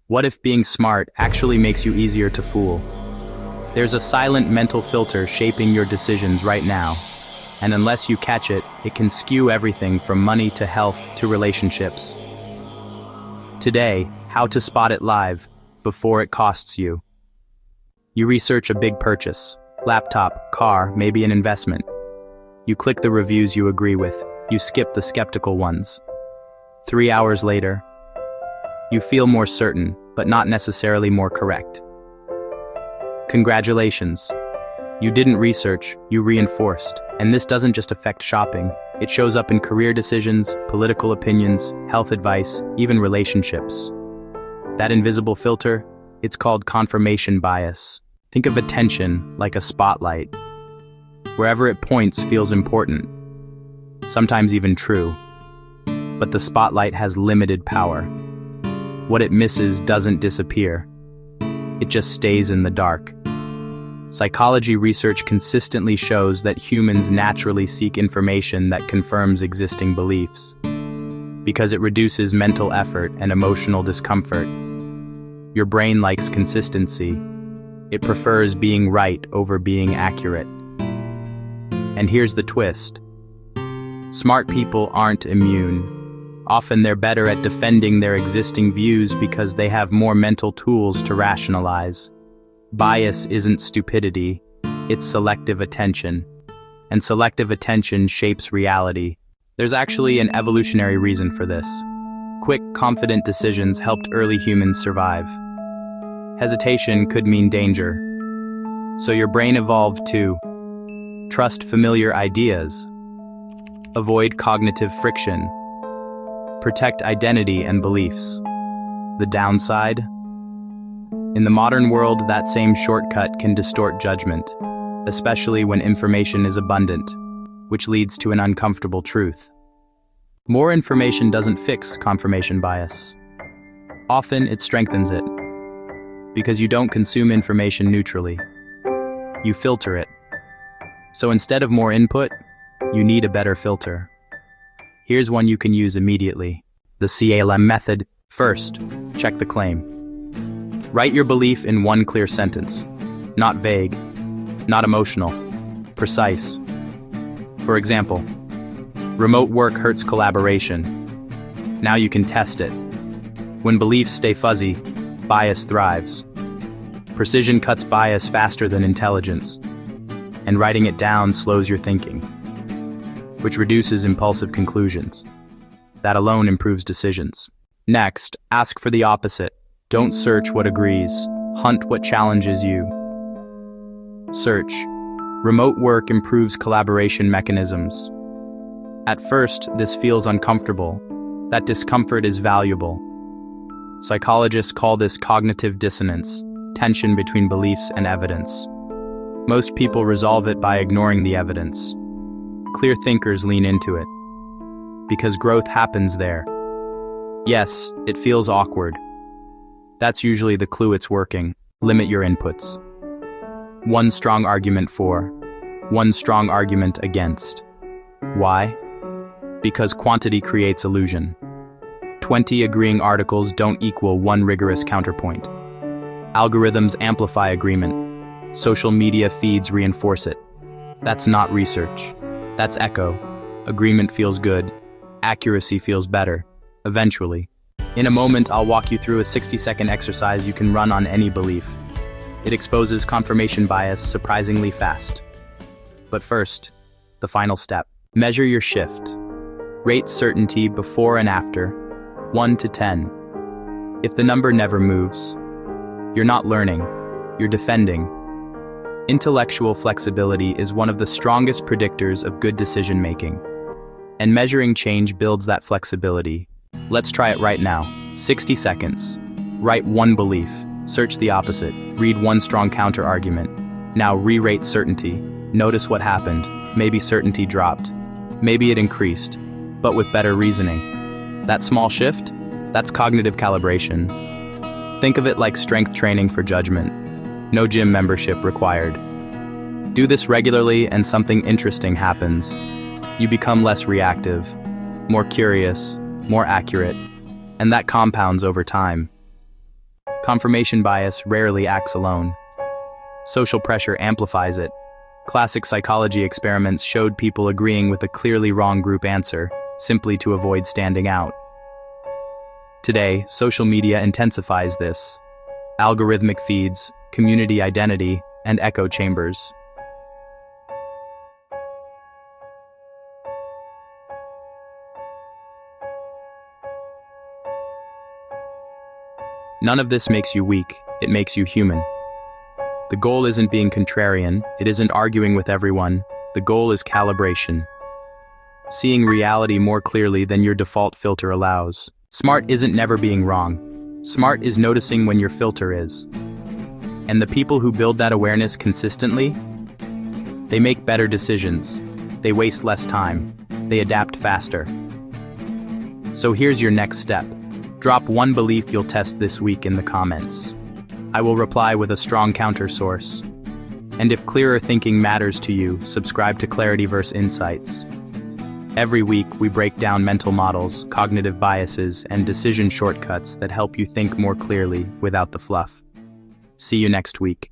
What if being smart actually makes you easier to fool? There's a silent mental filter shaping your decisions right now, and unless you catch it, it can skew everything from money to health to relationships. Today, how to spot it live before it costs you. You research a big purchase, laptop, car, maybe an investment. You click the reviews you agree with, you skip the skeptical ones. 3 hours later, you feel more certain, but not necessarily more correct. Congratulations. You didn't research, you reinforced. And this doesn't just affect shopping. It shows up in career decisions, political opinions, health advice, even relationships. That invisible filter, it's called confirmation bias. Think of attention like a spotlight. Wherever it points feels important, sometimes even true. But the spotlight has limited power. What it misses doesn't disappear. It just stays in the dark. Psychology research consistently shows that humans naturally seek information that confirms existing beliefs, because it reduces mental effort and emotional discomfort. Your brain likes consistency. It prefers being right over being accurate. And here's the twist. Smart people aren't immune. Often they're better at defending their existing views because they have more mental tools to rationalize. Bias isn't stupidity, it's selective attention. And selective attention shapes reality. There's actually an evolutionary reason for this. Quick, confident decisions helped early humans survive. Hesitation could mean danger. So your brain evolved to trust familiar ideas, avoid cognitive friction, protect identity and beliefs. The downside? In the modern world, that same shortcut can distort judgment, especially when information is abundant, which leads to an uncomfortable truth. More information doesn't fix confirmation bias. Often it strengthens it, because you don't consume information neutrally. You filter it. So instead of more input, you need a better filter. Here's one you can use immediately. The C.A.L.M method. First, check the claim. Write your belief in one clear sentence. Not vague, not emotional, precise. For example, remote work hurts collaboration. Now you can test it. When beliefs stay fuzzy, bias thrives. Precision cuts bias faster than intelligence. And writing it down slows your thinking, which reduces impulsive conclusions. That alone improves decisions. Next, ask for the opposite. Don't search what agrees. Hunt what challenges you. Search. Remote work improves collaboration mechanisms. At first, this feels uncomfortable. That discomfort is valuable. Psychologists call this cognitive dissonance, tension between beliefs and evidence. Most people resolve it by ignoring the evidence. Clear thinkers lean into it, because growth happens there. Yes, it feels awkward. That's usually the clue it's working. Limit your inputs. One strong argument for, one strong argument against. Why? Because quantity creates illusion. 20 agreeing articles don't equal one rigorous counterpoint. Algorithms amplify agreement. Social media feeds reinforce it. That's not research. That's echo. Agreement feels good. Accuracy feels better. Eventually. In a moment, I'll walk you through a 60-second exercise you can run on any belief. It exposes confirmation bias surprisingly fast. But first, the final step. Measure your shift. Rate certainty before and after, 1 to 10. If the number never moves, you're not learning, you're defending. Intellectual flexibility is one of the strongest predictors of good decision-making. And measuring change builds that flexibility. Let's try it right now. 60 seconds. Write one belief. Search the opposite. Read one strong counter-argument. Now re-rate certainty. Notice what happened. Maybe certainty dropped. Maybe it increased, but with better reasoning. That small shift? That's cognitive calibration. Think of it like strength training for judgment. No gym membership required. Do this regularly and something interesting happens. You become less reactive, more curious, more accurate, and that compounds over time. Confirmation bias rarely acts alone. Social pressure amplifies it. Classic psychology experiments showed people agreeing with a clearly wrong group answer, simply to avoid standing out. Today, social media intensifies this. Algorithmic feeds, community identity, and echo chambers. None of this makes you weak, it makes you human. The goal isn't being contrarian, it isn't arguing with everyone, the goal is calibration. Seeing reality more clearly than your default filter allows. Smart isn't never being wrong. Smart is noticing when your filter is. And the people who build that awareness consistently, they make better decisions. They waste less time. They adapt faster. So here's your next step. Drop one belief you'll test this week in the comments. I will reply with a strong counter source. And if clearer thinking matters to you, subscribe to Clarity vs. Insights. Every week, we break down mental models, cognitive biases, and decision shortcuts that help you think more clearly without the fluff. See you next week.